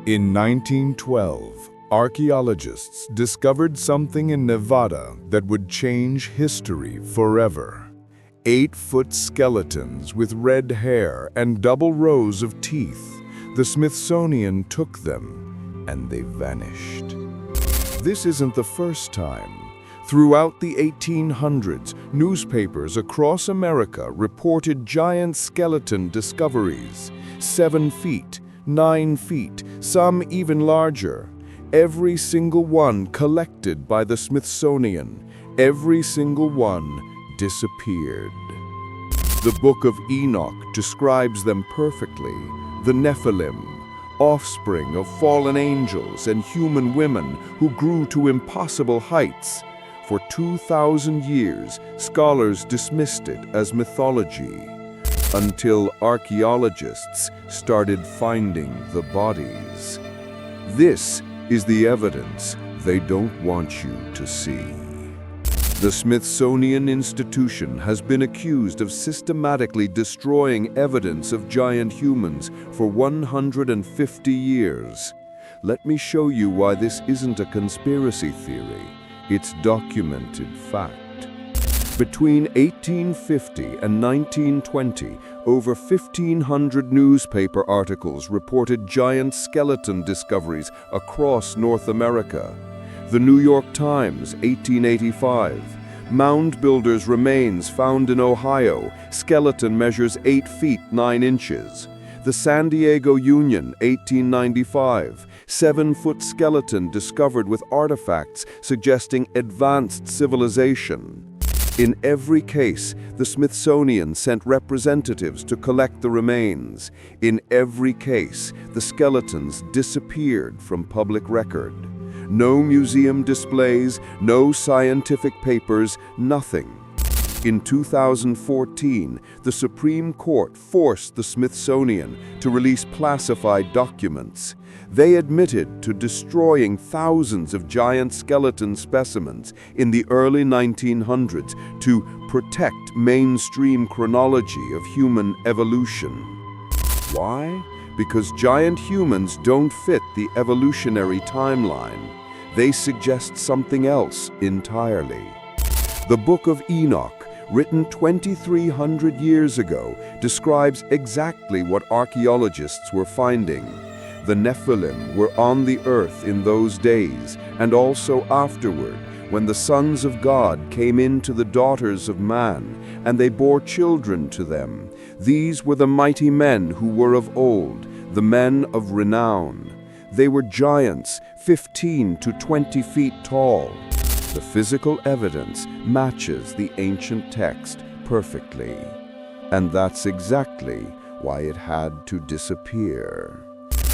In 1912, archaeologists discovered something in Nevada that would change history forever. 8-foot skeletons with red hair and double rows of teeth. The Smithsonian took them, and they vanished. This isn't the first time. Throughout the 1800s, newspapers across America reported giant skeleton discoveries. 7 feet, 9 feet, some even larger. Every single one collected by the Smithsonian. Every single one disappeared. The Book of Enoch describes them perfectly. The Nephilim, offspring of fallen angels and human women who grew to impossible heights. For 2,000 years, scholars dismissed it as mythology, until archaeologists started finding the bodies. This is the evidence they don't want you to see. The Smithsonian Institution has been accused of systematically destroying evidence of giant humans for 150 years. Let me show you why this isn't a conspiracy theory. It's documented fact. Between 1850 and 1920, over 1,500 newspaper articles reported giant skeleton discoveries across North America. The New York Times, 1885. Mound builders' remains found in Ohio. Skeleton measures 8 feet 9 inches. The San Diego Union, 1895. 7-foot skeleton discovered with artifacts suggesting advanced civilization. In every case, the Smithsonian sent representatives to collect the remains. In every case, the skeletons disappeared from public record. No museum displays, no scientific papers, nothing. In 2014, the Supreme Court forced the Smithsonian to release classified documents. They admitted to destroying thousands of giant skeleton specimens in the early 1900s to protect mainstream chronology of human evolution. Why? Because giant humans don't fit the evolutionary timeline. They suggest something else entirely. The Book of Enoch, written 2,300 years ago, describes exactly what archaeologists were finding. The Nephilim were on the earth in those days, and also afterward, when the sons of God came into the daughters of man, and they bore children to them. These were the mighty men who were of old, the men of renown. They were giants, 15 to 20 feet tall. The physical evidence matches the ancient text perfectly. And that's exactly why it had to disappear.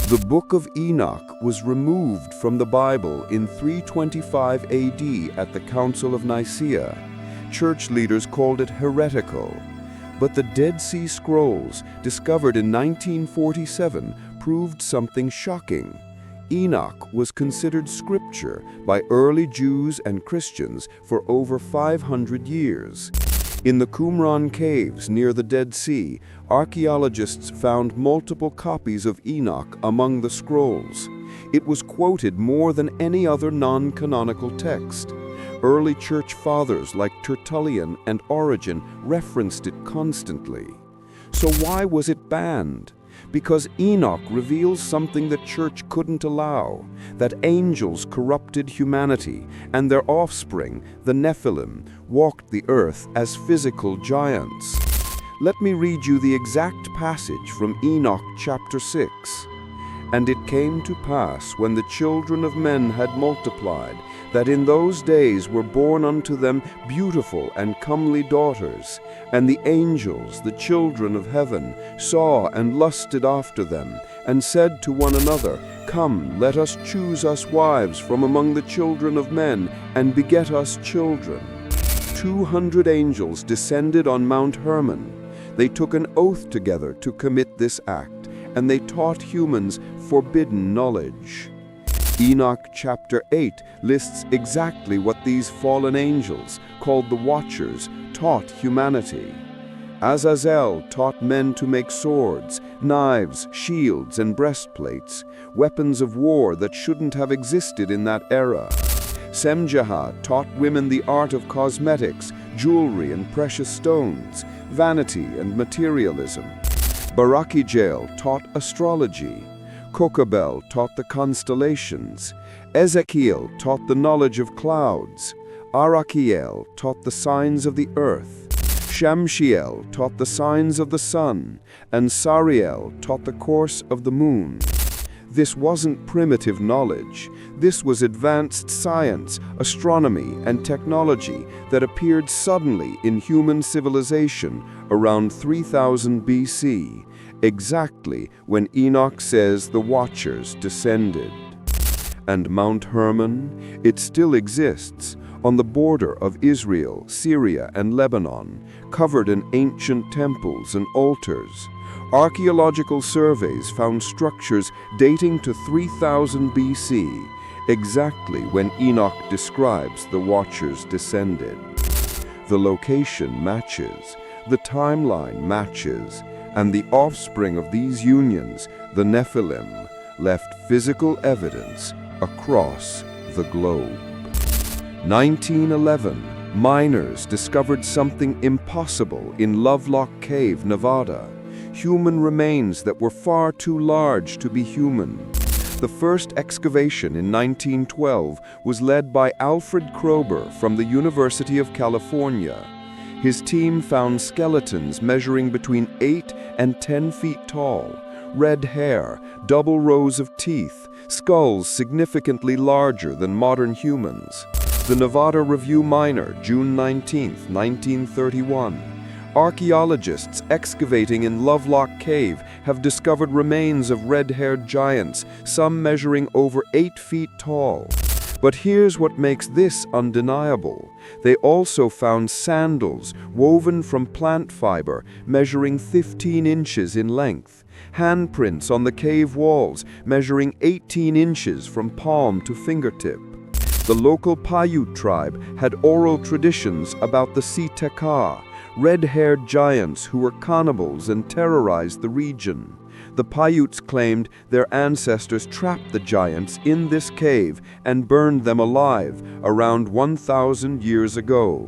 The Book of Enoch was removed from the Bible in 325 AD at the Council of Nicaea. Church leaders called it heretical. But the Dead Sea Scrolls, discovered in 1947, proved something shocking. Enoch was considered scripture by early Jews and Christians for over 500 years. In the Qumran caves near the Dead Sea, archaeologists found multiple copies of Enoch among the scrolls. It was quoted more than any other non-canonical text. Early church fathers like Tertullian and Origen referenced it constantly. So why was it banned? Because Enoch reveals something the church couldn't allow, that angels corrupted humanity, and their offspring, the Nephilim, walked the earth as physical giants. Let me read you the exact passage from Enoch chapter 6. And it came to pass, when the children of men had multiplied, that in those days were born unto them beautiful and comely daughters. And the angels, the children of heaven, saw and lusted after them, and said to one another, Come, let us choose us wives from among the children of men, and beget us children. 200 angels descended on Mount Hermon. They took an oath together to commit this act, and they taught humans forbidden knowledge. Enoch chapter 8 lists exactly what these fallen angels, called the Watchers, taught humanity. Azazel taught men to make swords, knives, shields, and breastplates, weapons of war that shouldn't have existed in that era. Semjaha taught women the art of cosmetics, jewelry, and precious stones, vanity and materialism. Barakijel taught astrology. Kokabel taught the constellations. Ezekiel taught the knowledge of clouds. Arakiel taught the signs of the earth. Shamshiel taught the signs of the sun, and Sariel taught the course of the moon. This wasn't primitive knowledge. This was advanced science, astronomy, and technology that appeared suddenly in human civilization around 3000 BC, exactly when Enoch says the Watchers descended. And Mount Hermon, it still exists, on the border of Israel, Syria, and Lebanon, covered in ancient temples and altars. Archaeological surveys found structures dating to 3000 BC, exactly when Enoch describes the Watchers descended. The location matches, the timeline matches, and the offspring of these unions, the Nephilim, left physical evidence across the globe. 1911, miners discovered something impossible in Lovelock Cave, Nevada. Human remains that were far too large to be human. The first excavation in 1912 was led by Alfred Kroeber from the University of California. His team found skeletons measuring between 8 and 10 feet tall, red hair, double rows of teeth, skulls significantly larger than modern humans. The Nevada Review Miner, June 19, 1931. Archaeologists excavating in Lovelock Cave have discovered remains of red-haired giants, some measuring over 8 feet tall. But here's what makes this undeniable. They also found sandals woven from plant fiber measuring 15 inches in length, handprints on the cave walls measuring 18 inches from palm to fingertip. The local Paiute tribe had oral traditions about the Siteka, red-haired giants who were cannibals and terrorized the region. The Paiutes claimed their ancestors trapped the giants in this cave and burned them alive around 1,000 years ago.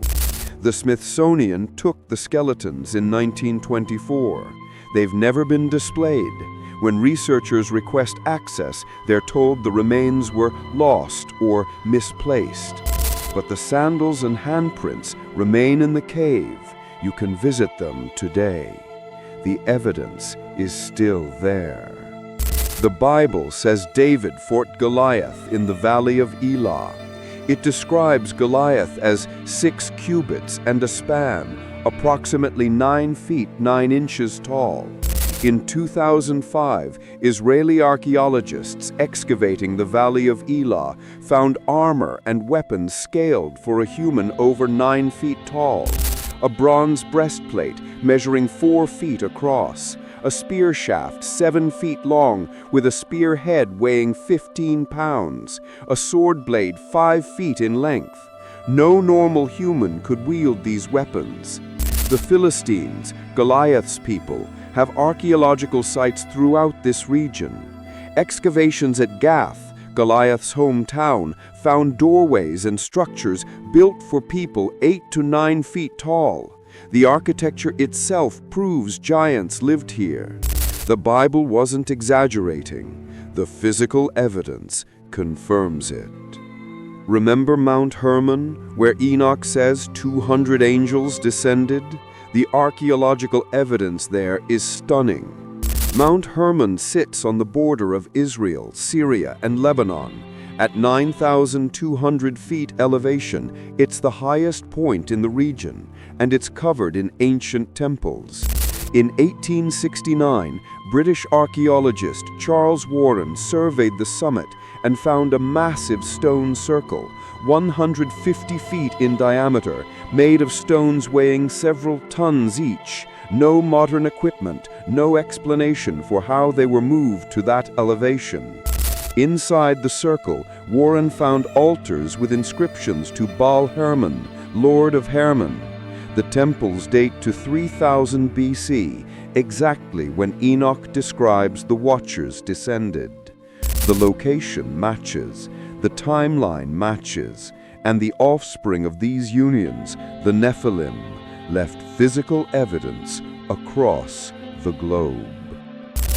The Smithsonian took the skeletons in 1924. They've never been displayed. When researchers request access, they're told the remains were lost or misplaced. But the sandals and handprints remain in the cave. You can visit them today. The evidence is still there. The Bible says David fought Goliath in the valley of Elah. It describes Goliath as 6 cubits and a span, approximately 9 feet 9 inches tall. In 2005, Israeli archaeologists excavating the valley of Elah found armor and weapons scaled for a human over 9 feet tall, a bronze breastplate measuring 4 feet across, a spear shaft 7 feet long with a spear head weighing 15 pounds, a sword blade 5 feet in length. No normal human could wield these weapons. The Philistines, Goliath's people, have archaeological sites throughout this region. Excavations at Gath, Goliath's hometown, found doorways and structures built for people 8 to 9 feet tall. The architecture itself proves giants lived here. The Bible wasn't exaggerating. The physical evidence confirms it. Remember Mount Hermon, where Enoch says 200 angels descended? The archaeological evidence there is stunning. Mount Hermon sits on the border of Israel, Syria, and Lebanon. At 9,200 feet elevation, it's the highest point in the region, and it's covered in ancient temples. In 1869, British archaeologist Charles Warren surveyed the summit and found a massive stone circle, 150 feet in diameter, made of stones weighing several tons each. No modern equipment, no explanation for how they were moved to that elevation. Inside the circle, Warren found altars with inscriptions to Baal Hermon, Lord of Hermon. The temples date to 3000 BC, exactly when Enoch describes the Watchers descended. The location matches, the timeline matches, and the offspring of these unions, the Nephilim, left physical evidence across the globe.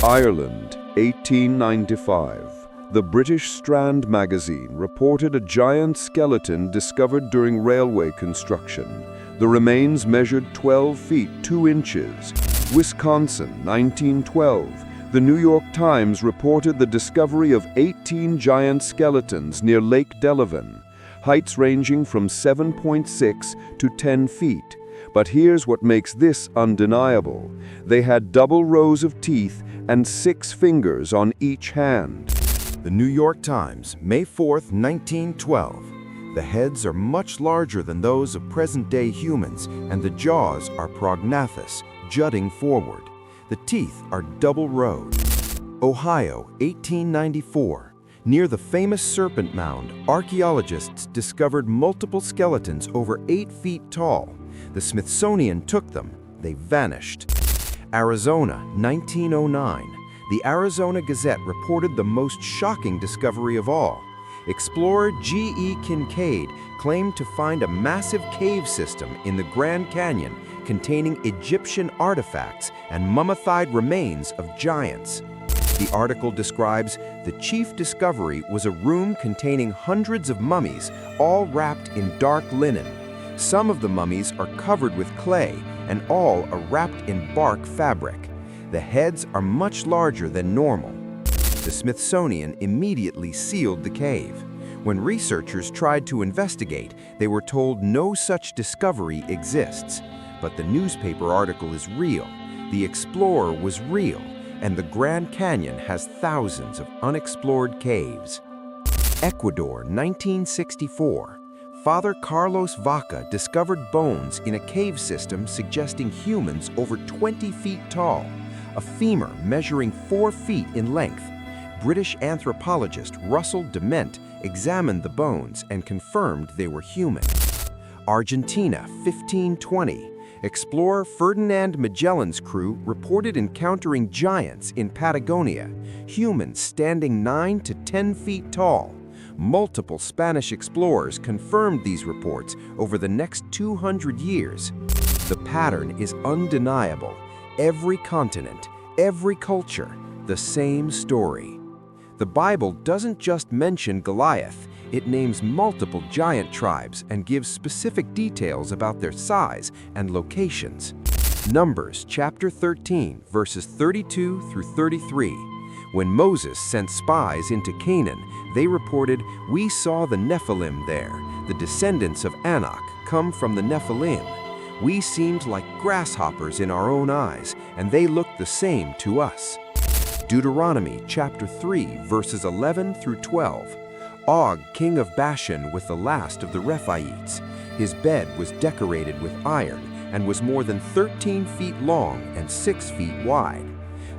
Ireland, 1895. The British Strand magazine reported a giant skeleton discovered during railway construction. The remains measured 12 feet 2 inches. Wisconsin, 1912. The New York Times reported the discovery of 18 giant skeletons near Lake Delavan, heights ranging from 7.6 to 10 feet. But here's what makes this undeniable. They had double rows of teeth and 6 fingers on each hand. The New York Times, May 4, 1912. The heads are much larger than those of present-day humans, and the jaws are prognathous, jutting forward. The teeth are double-rowed. Ohio, 1894. Near the famous Serpent Mound, archaeologists discovered multiple skeletons over 8 feet tall. The Smithsonian took them. They vanished. Arizona, 1909. The Arizona Gazette reported the most shocking discovery of all. Explorer G.E. Kincaid claimed to find a massive cave system in the Grand Canyon containing Egyptian artifacts and mummified remains of giants. The article describes the chief discovery was a room containing hundreds of mummies, all wrapped in dark linen. Some of the mummies are covered with clay, and all are wrapped in bark fabric. The heads are much larger than normal. The Smithsonian immediately sealed the cave. When researchers tried to investigate, they were told no such discovery exists. But the newspaper article is real, the explorer was real, and the Grand Canyon has thousands of unexplored caves. Ecuador, 1964. Father Carlos Vaca discovered bones in a cave system suggesting humans over 20 feet tall, a femur measuring 4 feet in length. British anthropologist Russell Dement examined the bones and confirmed they were human. Argentina, 1520. Explorer Ferdinand Magellan's crew reported encountering giants in Patagonia, humans standing 9 to 10 feet tall. Multiple Spanish explorers confirmed these reports over the next 200 years. The pattern is undeniable. Every continent, every culture, the same story. The Bible doesn't just mention Goliath, it names multiple giant tribes and gives specific details about their size and locations. Numbers chapter 13, verses 32 through 33. When Moses sent spies into Canaan, they reported, "We saw the Nephilim there, the descendants of Anak come from the Nephilim. We seemed like grasshoppers in our own eyes, and they looked the same to us." Deuteronomy chapter 3, verses 11 through 12. Og, king of Bashan, was the last of the Rephaites. His bed was decorated with iron and was more than 13 feet long and 6 feet wide.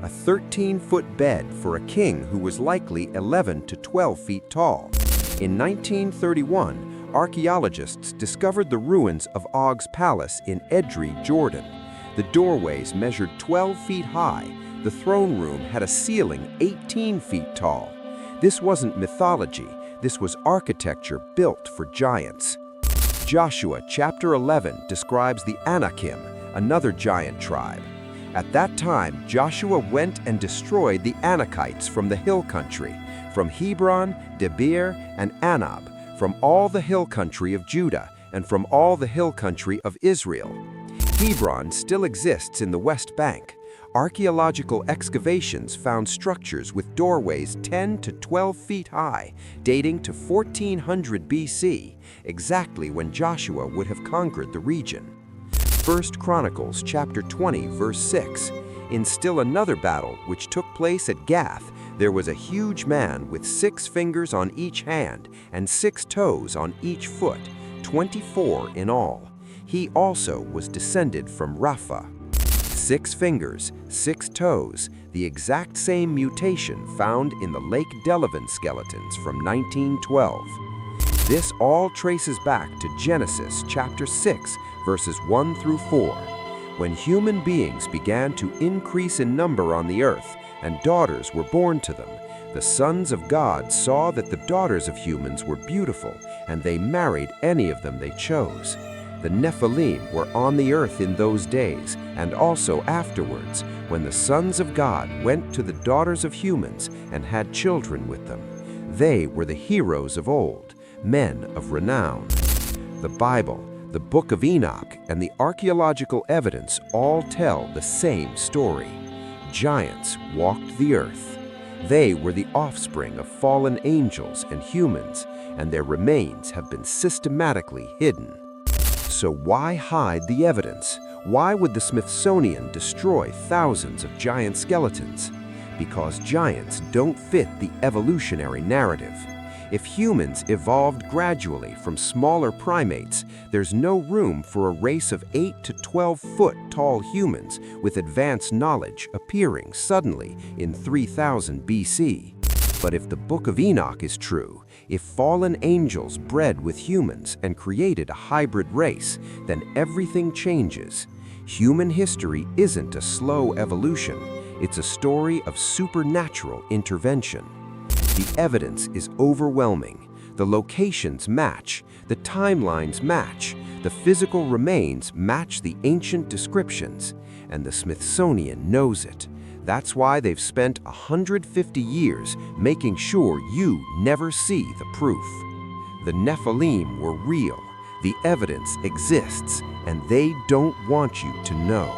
A 13-foot bed for a king who was likely 11 to 12 feet tall. In 1931, archaeologists discovered the ruins of Og's palace in Edrei, Jordan. The doorways measured 12 feet high. The throne room had a ceiling 18 feet tall. This wasn't mythology, this was architecture built for giants. Joshua chapter 11 describes the Anakim, another giant tribe. At that time, Joshua went and destroyed the Anakites from the hill country, from Hebron, Debir, and Anab, from all the hill country of Judah, and from all the hill country of Israel. Hebron still exists in the West Bank. Archaeological excavations found structures with doorways 10 to 12 feet high, dating to 1400 BC, exactly when Joshua would have conquered the region. 1 Chronicles chapter 20, verse 6. In still another battle which took place at Gath, there was a huge man with 6 fingers on each hand and 6 toes on each foot, 24 in all. He also was descended from Rapha. 6 fingers, 6 toes, the exact same mutation found in the Lake Delavan skeletons from 1912. This all traces back to Genesis chapter 6, verses 1 through 4, when human beings began to increase in number on the earth and daughters were born to them. The sons of God saw that the daughters of humans were beautiful, and they married any of them they chose. The Nephilim were on the earth in those days, and also afterwards, when the sons of God went to the daughters of humans and had children with them. They were the heroes of old, men of renown. The Bible, the Book of Enoch, and the archaeological evidence all tell the same story. Giants walked the earth. They were the offspring of fallen angels and humans, and their remains have been systematically hidden. So why hide the evidence? Why would the Smithsonian destroy thousands of giant skeletons? Because giants don't fit the evolutionary narrative. If humans evolved gradually from smaller primates, there's no room for a race of 8 to 12 foot tall humans with advanced knowledge appearing suddenly in 3000 BC. But if the Book of Enoch is true, if fallen angels bred with humans and created a hybrid race, then everything changes. Human history isn't a slow evolution, it's a story of supernatural intervention. The evidence is overwhelming. The locations match, the timelines match, the physical remains match the ancient descriptions, and the Smithsonian knows it. That's why they've spent 150 years making sure you never see the proof. The Nephilim were real, the evidence exists, and they don't want you to know.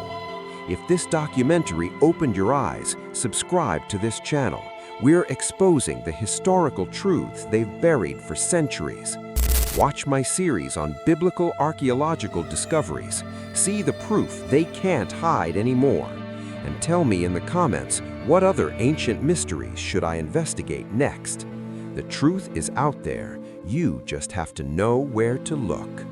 If this documentary opened your eyes, subscribe to this channel. We're exposing the historical truths they've buried for centuries. Watch my series on biblical archaeological discoveries. See the proof they can't hide anymore. And tell me in the comments, what other ancient mysteries should I investigate next? The truth is out there. You just have to know where to look.